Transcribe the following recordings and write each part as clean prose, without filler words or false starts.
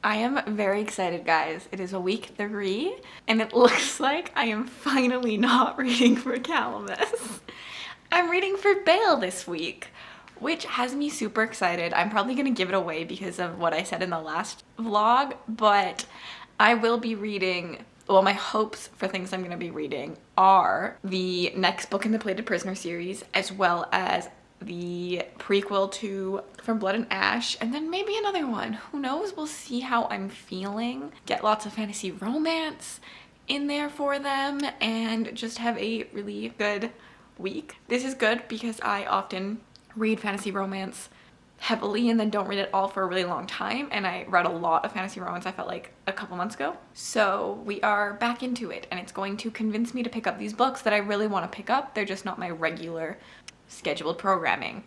I am very excited, guys. It is week 3, and it looks like I am finally not reading for Calamus. I'm reading for Bayle this week, which has me super excited. I'm probably going to give it away because of what I said in the last vlog, but I will be reading, well, my hopes for things I'm going to be reading are the next book in the Plated Prisoner series, as well as the prequel to From Blood and Ash, and then maybe another one. Who knows? We'll see how I'm feeling. Get lots of fantasy romance in there for them, and just have a really good week. This is good because I often read fantasy romance heavily and then don't read it all for a really long time, and I read a lot of fantasy romance, I felt like, a couple months ago. So we are back into it, and it's going to convince me to pick up these books that I really want to pick up. They're just not my regular scheduled programming.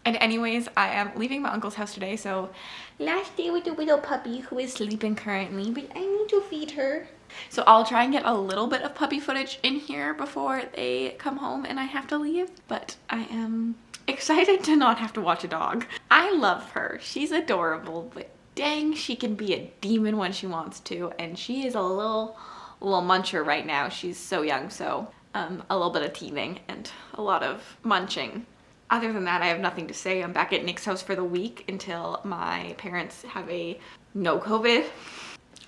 And anyways, I am leaving my uncle's house today, so last day with the little puppy who is sleeping currently, but I need to feed her. So I'll try and get a little bit of puppy footage in here before they come home and I have to leave, but I am excited to not have to watch a dog. I love her. She's adorable, but dang, she can be a demon when she wants to, and she is a little muncher right now. She's so young, so a little bit of teething and a lot of munching. Other than that, I have nothing to say. I'm back at Nick's house for the week until my parents have a no COVID.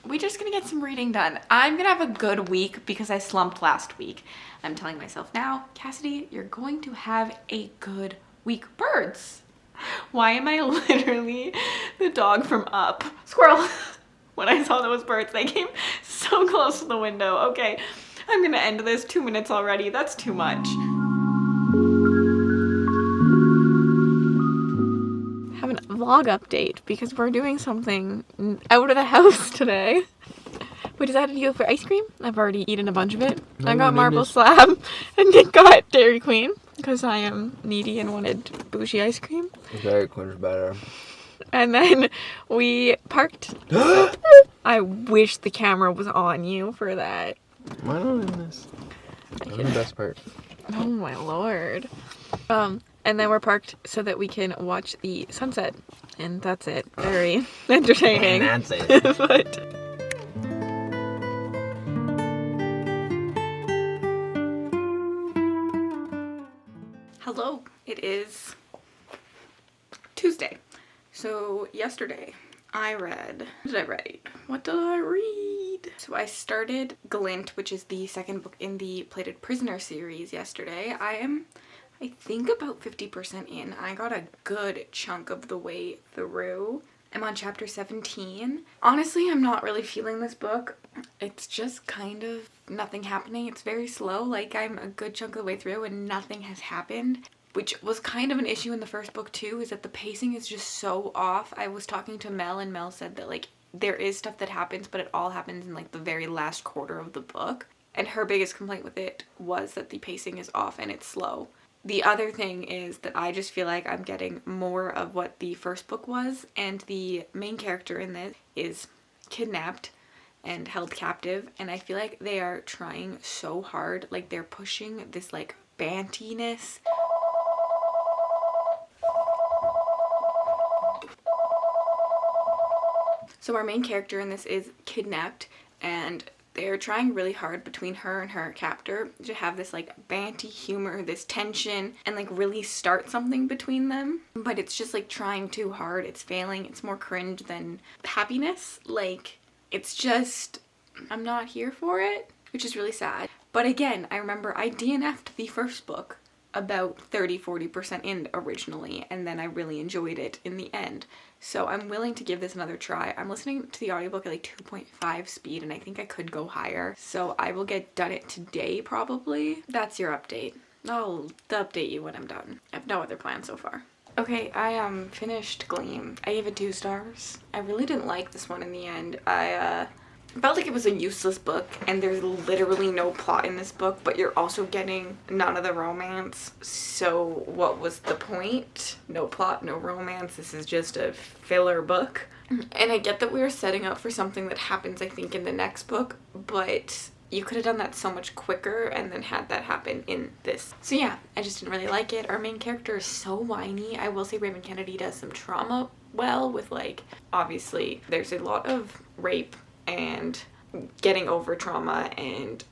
We're just gonna get some reading done. I'm gonna have a good week because I slumped last week. I'm telling myself now, Cassidy, you're going to have a good week. Birds. Why am I literally the dog from Up? Squirrel. When I saw those birds, they came so close to the window. Okay, I'm gonna end this. 2 minutes already. That's too much. Have a vlog update because we're doing something out of the house today. We decided to go for ice cream. I've already eaten a bunch of it. I got Marble Slab and Nick got Dairy Queen because I am needy and wanted bougie ice cream. Dairy Queen's better. And then we parked. I wish the camera was on you for that. Why not in this? That's the best part. Oh my lord. And then we're parked so that we can watch the sunset. And that's it. Very entertaining. And that's it. But hello. It is Tuesday. So yesterday I read, what did I write? What did I read? So I started Glint, which is the second book in the Plated Prisoner series yesterday. I think about 50% in. I got a good chunk of the way through. I'm on chapter 17. Honestly, I'm not really feeling this book. It's just kind of nothing happening. It's very slow. Like, I'm a good chunk of the way through and nothing has happened, which was kind of an issue in the first book too, is that the pacing is just so off. I was talking to Mel and Mel said that like there is stuff that happens, but it all happens in like the very last quarter of the book. And her biggest complaint with it was that the pacing is off and it's slow. The other thing is that I just feel like I'm getting more of what the first book was, and the main character in this is kidnapped and held captive, and I feel like they are trying so hard, like they're pushing this like bantiness. So our main character in this is kidnapped, and they're trying really hard between her and her captor to have this like banty humor, this tension, and like really start something between them. But it's just like trying too hard. It's failing. It's more cringe than happiness. Like, it's just, I'm not here for it, which is really sad. But again, I remember I DNF'd the first book about 30-40% in originally, and then I really enjoyed it in the end. So I'm willing to give this another try. I'm listening to the audiobook at like 2.5 speed, and I think I could go higher. So I will get done it today probably. That's your update. I'll update you when I'm done. I have no other plan so far. Okay, I finished Gleam. I gave it 2 stars. I really didn't like this one in the end. I felt like it was a useless book, and there's literally no plot in this book, but you're also getting none of the romance. So what was the point? No plot, no romance. This is just a filler book. And I get that we were setting up for something that happens, I think, in the next book, but you could have done that so much quicker and then had that happen in this. So yeah, I just didn't really like it. Our main character is so whiny. I will say Raymond Kennedy does some trauma well with, like, obviously there's a lot of rape and getting over trauma and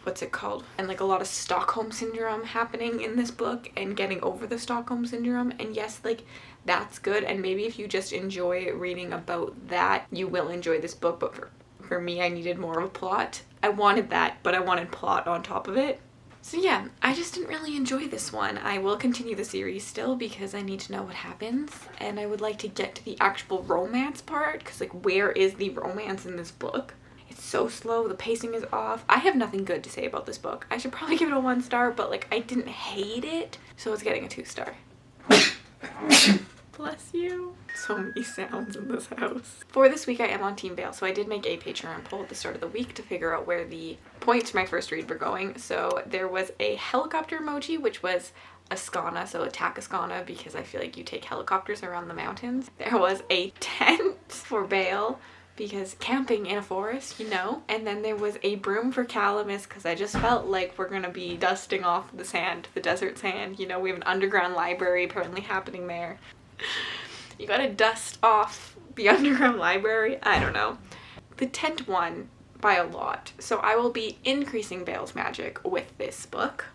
what's it called? And like a lot of Stockholm syndrome happening in this book and getting over the Stockholm syndrome. And yes, like that's good. And maybe if you just enjoy reading about that, you will enjoy this book. But for me, I needed more of a plot. I wanted that, but I wanted plot on top of it. So yeah, I just didn't really enjoy this one. I will continue the series still because I need to know what happens. And I would like to get to the actual romance part because like where is the romance in this book? It's so slow, the pacing is off. I have nothing good to say about this book. I should probably give it a 1 star, but like I didn't hate it, so it's getting a 2 star. Bless you. So many sounds in this house. For this week I am on Team Bayle, so I did make a Patreon poll at the start of the week to figure out where the points for my first read were going. So there was a helicopter emoji, which was Ascana, so attack Ascana, because I feel like you take helicopters around the mountains. There was a tent for Bayle, because camping in a forest, you know. And then there was a broom for Calamus because I just felt like we're gonna be dusting off the sand, the desert sand. You know, we have an underground library apparently happening there. You gotta dust off the underground library. I don't know. The tent won by a lot, so I will be increasing Bayle's magic with this book.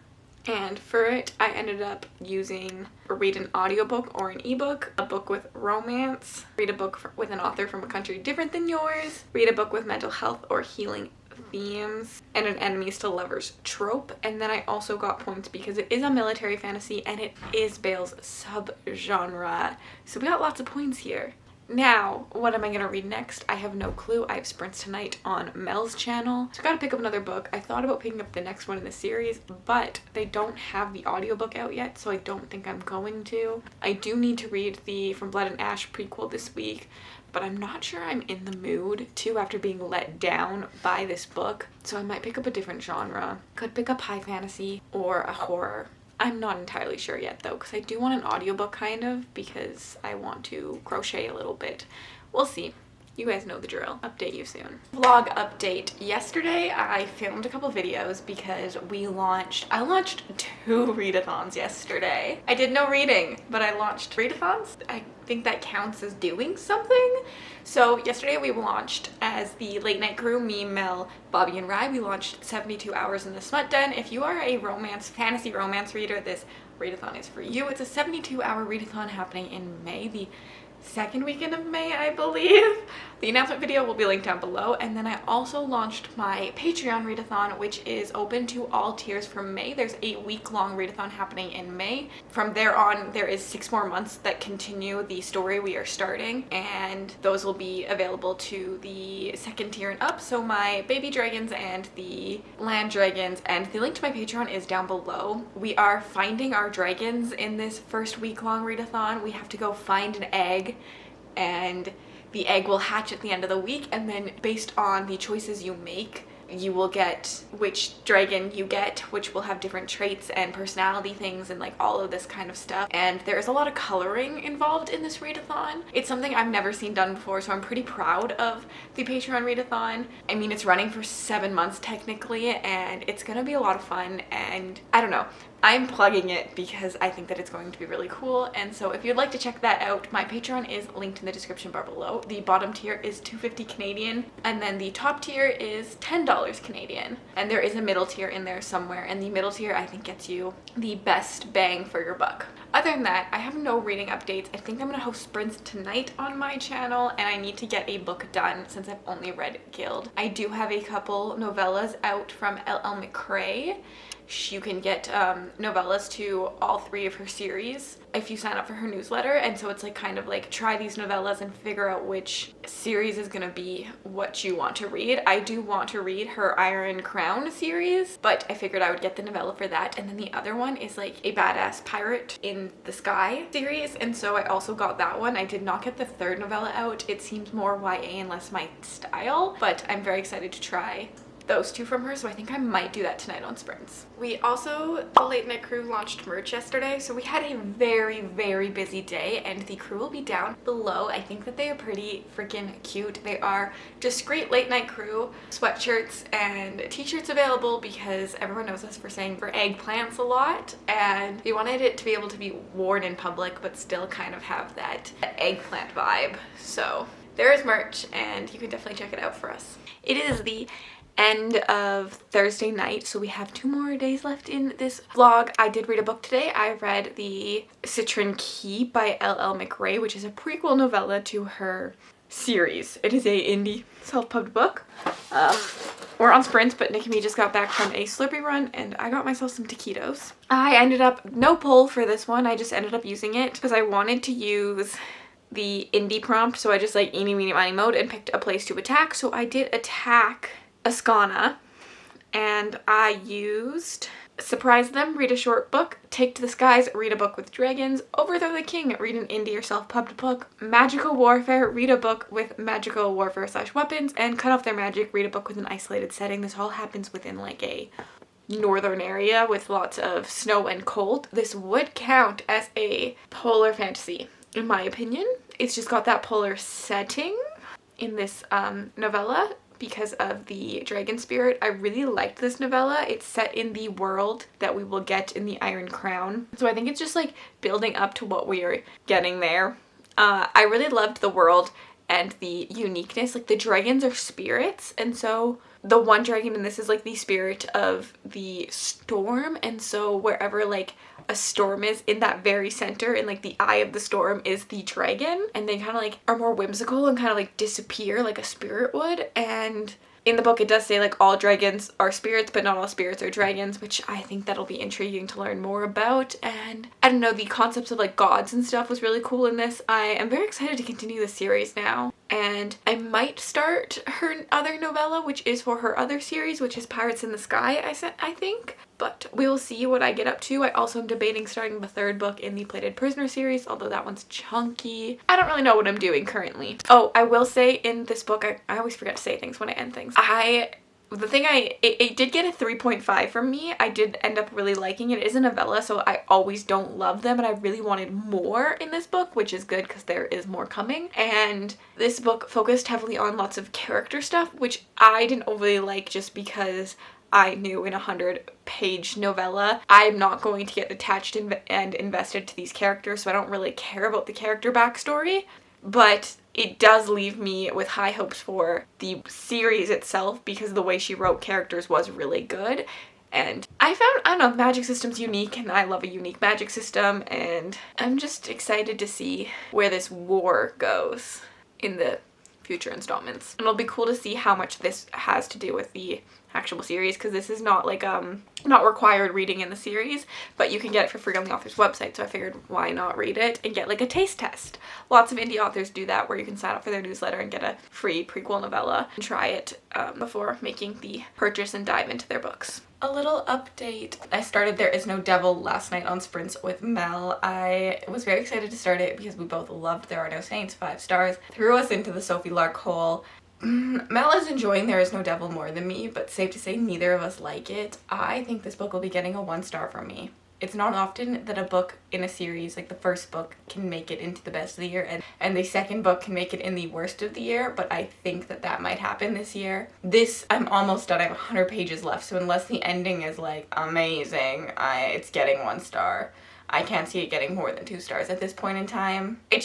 And for it, I ended up using read an audiobook or an ebook, a book with romance, read a book with an author from a country different than yours, read a book with mental health or healing themes, and an enemies to lovers trope. And then I also got points because it is a military fantasy and it is Bayle's subgenre. So we got lots of points here. Now, what am I gonna read next? I have no clue. I have sprints tonight on Mel's channel. So I gotta pick up another book. I thought about picking up the next one in the series, but they don't have the audiobook out yet, so I don't think I'm going to. I do need to read the From Blood and Ash prequel this week, but I'm not sure I'm in the mood to after being let down by this book. So I might pick up a different genre. Could pick up high fantasy or a horror. I'm not entirely sure yet though, because I do want an audiobook kind of, because I want to crochet a little bit. We'll see. You guys know the drill. Update you soon. Vlog update. Yesterday I filmed a couple videos because I launched 2 readathons yesterday. I did no reading, but I launched readathons. I think that counts as doing something. So yesterday we launched as the late night crew, me, Mel, Bobby, and Rye. We launched 72 hours in the Smut Den. If you are a fantasy romance reader, this readathon is for you. It's a 72-hour readathon happening in May, the 2nd weekend of May, I believe. The announcement video will be linked down below. And then I also launched my Patreon readathon, which is open to all tiers from May. There's a week-long readathon happening in May. From there on, there is 6 more months that continue the story we are starting, and those will be available to the 2nd tier and up. So my baby dragons and the land dragons, and the link to my Patreon is down below. We are finding our dragons in this first week-long readathon. We have to go find an egg, and the egg will hatch at the end of the week, and then based on the choices you make, you will get which dragon you get, which will have different traits and personality things and like all of this kind of stuff. And there is a lot of coloring involved in this readathon. It's something I've never seen done before, so I'm pretty proud of the Patreon readathon. I mean, it's running for 7 months technically, and it's gonna be a lot of fun, and I don't know. I'm plugging it because I think that it's going to be really cool. And so if you'd like to check that out, my Patreon is linked in the description bar below. The bottom tier is $2.50 Canadian, and then the top tier is $10 Canadian. And there is a middle tier in there somewhere, and the middle tier I think gets you the best bang for your buck. Other than that, I have no reading updates. I think I'm gonna host sprints tonight on my channel, and I need to get a book done since I've only read Guild. I do have a couple novellas out from LL McCrae. You can get novellas to all 3 of her series if you sign up for her newsletter, and so it's like kind of like try these novellas and figure out which series is gonna be what you want to read. I do want to read her Iron Crown series, but I figured I would get the novella for that. And then the other one is like a badass pirate in the sky series, and so I also got that one. I did not get the 3rd novella out. It seems more YA and less my style, but I'm very excited to try those two from her, so I think I might do that tonight on Sprints. We also, the Late Night Crew launched merch yesterday, so we had a very, very busy day, and the crew will be down below. I think that they are pretty freaking cute. They are discreet Late Night Crew sweatshirts and t-shirts available because everyone knows us for saying for eggplants a lot, and we wanted it to be able to be worn in public but still kind of have that eggplant vibe. So there is merch, and you can definitely check it out for us. It is the end of Thursday night, so we have 2 more days left in this vlog. I did read a book today. I read the Citroen Key by L.L. McRae, which is a prequel novella to her series. It is a indie self-pubbed book. We're on Sprints, but Nick and me just got back from a Slurpee run, and I got myself some taquitos. I ended up, no poll for this one, I just ended up using it because I wanted to use the indie prompt, so I just like eeny, meeny, miny, mode and picked a place to attack. So I did attack Ascana, and I used Surprise Them, read a short book, Take to the Skies, read a book with dragons, Overthrow the King, read an indie or self-pubbed book, Magical Warfare, read a book with magical warfare / weapons, and Cut Off Their Magic, read a book with an isolated setting. This all happens within like a northern area with lots of snow and cold. This would count as a polar fantasy, in my opinion. It's just got that polar setting in this novella because of the dragon spirit. I really liked this novella. It's set in the world that we will get in the Iron Crown. So I think it's just like building up to what we are getting there. I really loved the world and the uniqueness. Like the dragons are spirits, and so the one dragon in this is like the spirit of the storm, and so wherever like a storm is, in that very center, in like the eye of the storm, is the dragon, and they kind of like are more whimsical and kind of like disappear like a spirit would. And in the book it does say like all dragons are spirits, but not all spirits are dragons, which I think that'll be intriguing to learn more about. And I don't know, the concepts of like gods and stuff was really cool in this. I am very excited to continue the series now, and I might start her other novella, which is for her other series, which is Pirates in the Sky, I think. But we will see what I get up to. I also am debating starting the 3rd book in the Plated Prisoner series, although that one's chunky. I don't really know what I'm doing currently. Oh, I will say in this book, I always forget to say things when I end things. It did get a 3.5 from me. I did end up really liking it. It is a novella, so I always don't love them, and I really wanted more in this book, which is good because there is more coming. And this book focused heavily on lots of character stuff, which I didn't overly like just because I knew in a 100-page novella I'm not going to get attached and invested to these characters, so I don't really care about the character backstory. But it does leave me with high hopes for the series itself because the way she wrote characters was really good. And I don't know, magic system's unique, and I love a unique magic system, and I'm just excited to see where this war goes in the future installments. And it'll be cool to see how much this has to do with the actual series, because this is not like not required reading in the series, but you can get it for free on the author's website, so I figured why not read it and get like a taste test. Lots of indie authors do that, where you can sign up for their newsletter and get a free prequel novella and try it before making the purchase and dive into their books. A little update. I started There Is No Devil last night on Sprints with Mel. I was very excited to start it because we both loved There Are No Saints, 5 stars. Threw us into the Sophie Lark hole. Mel is enjoying There Is No Devil more than me, but safe to say neither of us like it. I think this book will be getting a 1 star from me. It's not often that a book in a series, like the first book, can make it into the best of the year, and the second book can make it in the worst of the year, but I think that might happen this year. This, I'm almost done. I have 100 pages left, so unless the ending is like amazing, it's getting 1 star. I can't see it getting more than 2 stars at this point in time. It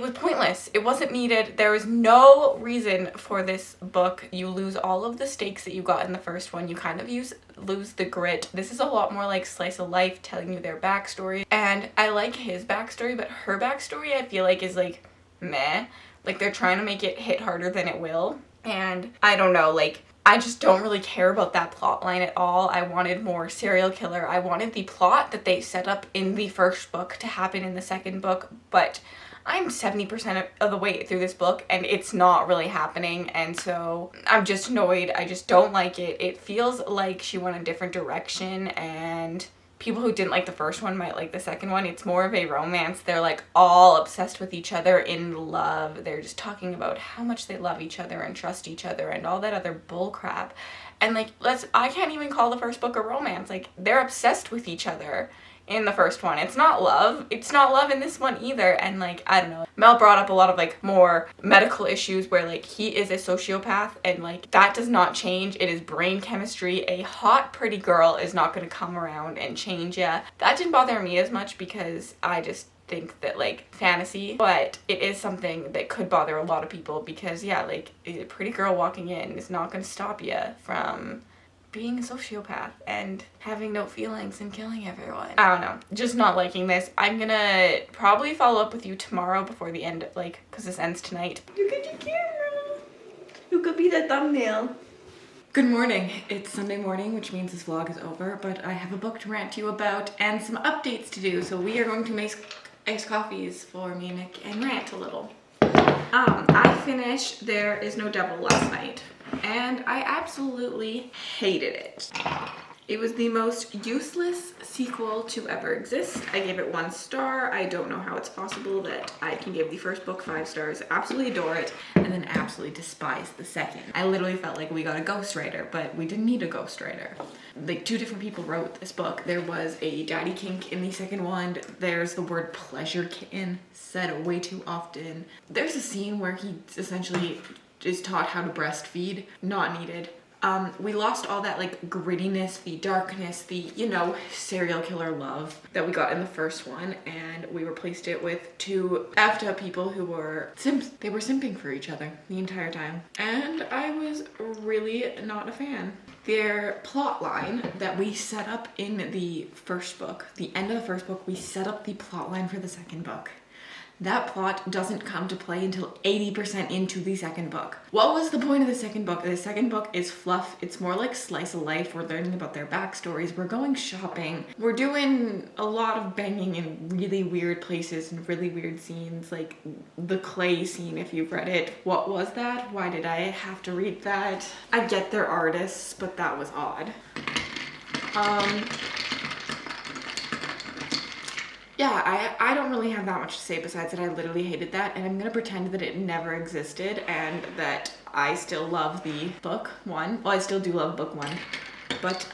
was pointless. It wasn't needed. There was no reason for this book. You lose all of the stakes that you got in the first one. You kind of lose the grit. This is a lot more like slice of life, telling you their backstory. And I like his backstory, but her backstory I feel like is like meh. Like they're trying to make it hit harder than it will. And I don't know, like I just don't really care about that plot line at all. I wanted more serial killer. I wanted the plot that they set up in the first book to happen in the second book, but I'm 70% of the way through this book and it's not really happening, and so I'm just annoyed. I just don't like it. It feels like she went a different direction, and people who didn't like the first one might like the second one. It's more of a romance. They're like all obsessed with each other, in love. They're just talking about how much they love each other and trust each other and all that other bull crap. And like, I can't even call the first book a romance. Like, they're obsessed with each other in the first one. It's not love. It's not love in this one either. And like, I don't know. Mel brought up a lot of like more medical issues where like he is a sociopath and like that does not change. It is brain chemistry. A hot, pretty girl is not going to come around and change ya. That didn't bother me as much because I just think that like fantasy, but it is something that could bother a lot of people because yeah, like a pretty girl walking in is not going to stop you from being a sociopath and having no feelings and killing everyone. I don't know, just not liking this. I'm gonna probably follow up with you tomorrow before the end, like, because this ends tonight. Look at your camera. You could be the thumbnail. Good morning. It's Sunday morning, which means this vlog is over, but I have a book to rant to you about and some updates to do, so we are going to make iced coffees for me, Nick, and rant a little. I finished There Is No Devil last night, and I absolutely hated it. It was the most useless sequel to ever exist. I gave it 1 star. I don't know how it's possible that I can give the first book 5 stars, absolutely adore it, and then absolutely despise the second. I literally felt like we got a ghostwriter, but we didn't need a ghostwriter. Like, 2 different people wrote this book. There was a daddy kink in the second one. There's the word pleasure kitten said way too often. There's a scene where he essentially is taught how to breastfeed. Not needed. We lost all that like grittiness, the darkness, the, you know, serial killer love that we got in the first one, and we replaced it with 2 effed up people who were simps. They were simping for each other the entire time, and I was really not a fan. Their plot line that we set up in the first book, the end of the first book, we set up the plot line for the second book. That plot doesn't come to play until 80% into the second book. What was the point of the second book? The second book is fluff. It's more like slice of life. We're learning about their backstories. We're going shopping. We're doing a lot of banging in really weird places and really weird scenes, like the clay scene, if you've read it. What was that? Why did I have to read that? I get they're artists, but that was odd. Yeah, I don't really have that much to say besides that I literally hated that, and I'm gonna pretend that it never existed and that I still love the book 1. Well, I still do love book 1. But,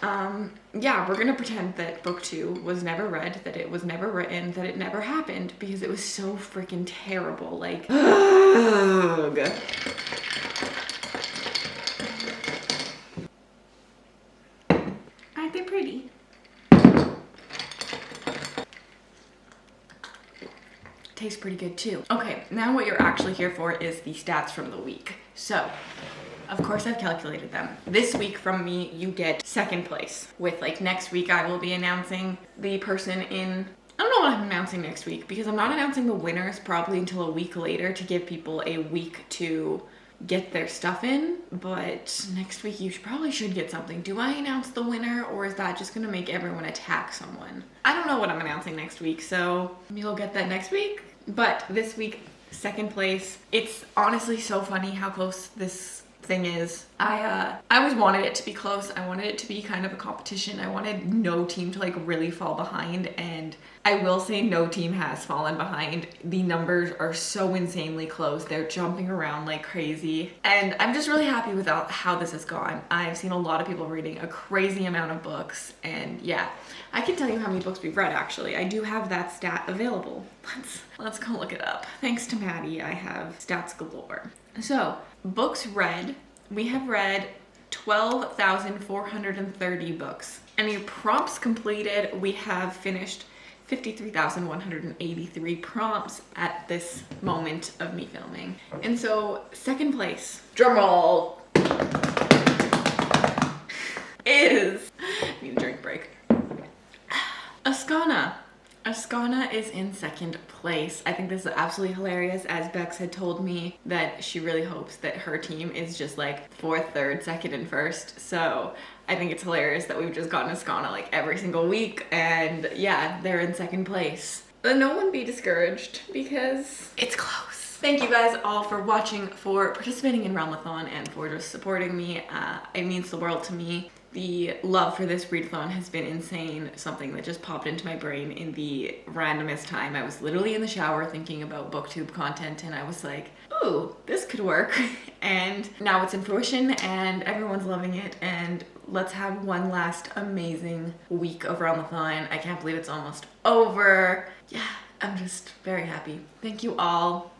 yeah, we're gonna pretend that book 2 was never read, that it was never written, that it never happened, because it was so freaking terrible. Like, ugh. Aren't they pretty? Tastes pretty good too. Okay, now what you're actually here for is the stats from the week. So, of course I've calculated them. This week from me, you get 2nd place. With like next week, I will be announcing the person in, I don't know what I'm announcing next week because I'm not announcing the winners probably until a week later to give people a week to get their stuff in, but next week you probably should get something. Do I announce the winner or is that just gonna make everyone attack someone? I don't know what I'm announcing next week, so you'll get that next week. But this week, 2nd place. It's honestly so funny how close this thing is. I always wanted it to be close. I wanted it to be kind of a competition. I wanted no team to like really fall behind, and I will say no team has fallen behind. The numbers are so insanely close. They're jumping around like crazy, and I'm just really happy with how this has gone. I've seen a lot of people reading a crazy amount of books, and yeah, I can tell you how many books we've read actually. I do have that stat available. Let's go look it up. Thanks to Maddie, I have stats galore. So, books read, we have read 12,430 books. Any prompts completed, we have finished 53,183 prompts at this moment of me filming. And so, 2nd place, drumroll, is, need a drink break, Ascana. Ascana is in 2nd place. I think this is absolutely hilarious, as Bex had told me that she really hopes that her team is just like 4th, 3rd, 2nd, and 1st. So I think it's hilarious that we've just gotten Ascana like every single week, and yeah, they're in 2nd place. But no one be discouraged because it's close. Thank you guys all for watching, for participating in Realmathon, and for just supporting me. It means the world to me. The love for this readathon has been insane. Something that just popped into my brain in the randomest time. I was literally in the shower thinking about booktube content and I was like, ooh, this could work. And now it's in fruition and everyone's loving it, and let's have one last amazing week of Realmathon. I can't believe it's almost over. Yeah, I'm just very happy. Thank you all.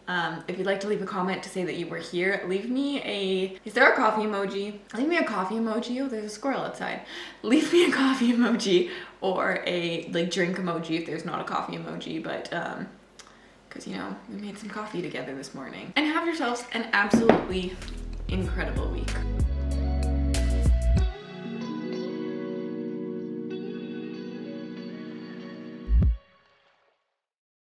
If you'd like to leave a comment to say that you were here, leave me a, is there a coffee emoji? Leave me a coffee emoji. Oh, there's a squirrel outside. Leave me a coffee emoji or a like drink emoji if there's not a coffee emoji, but because you know, we made some coffee together this morning. And have yourselves an absolutely incredible week.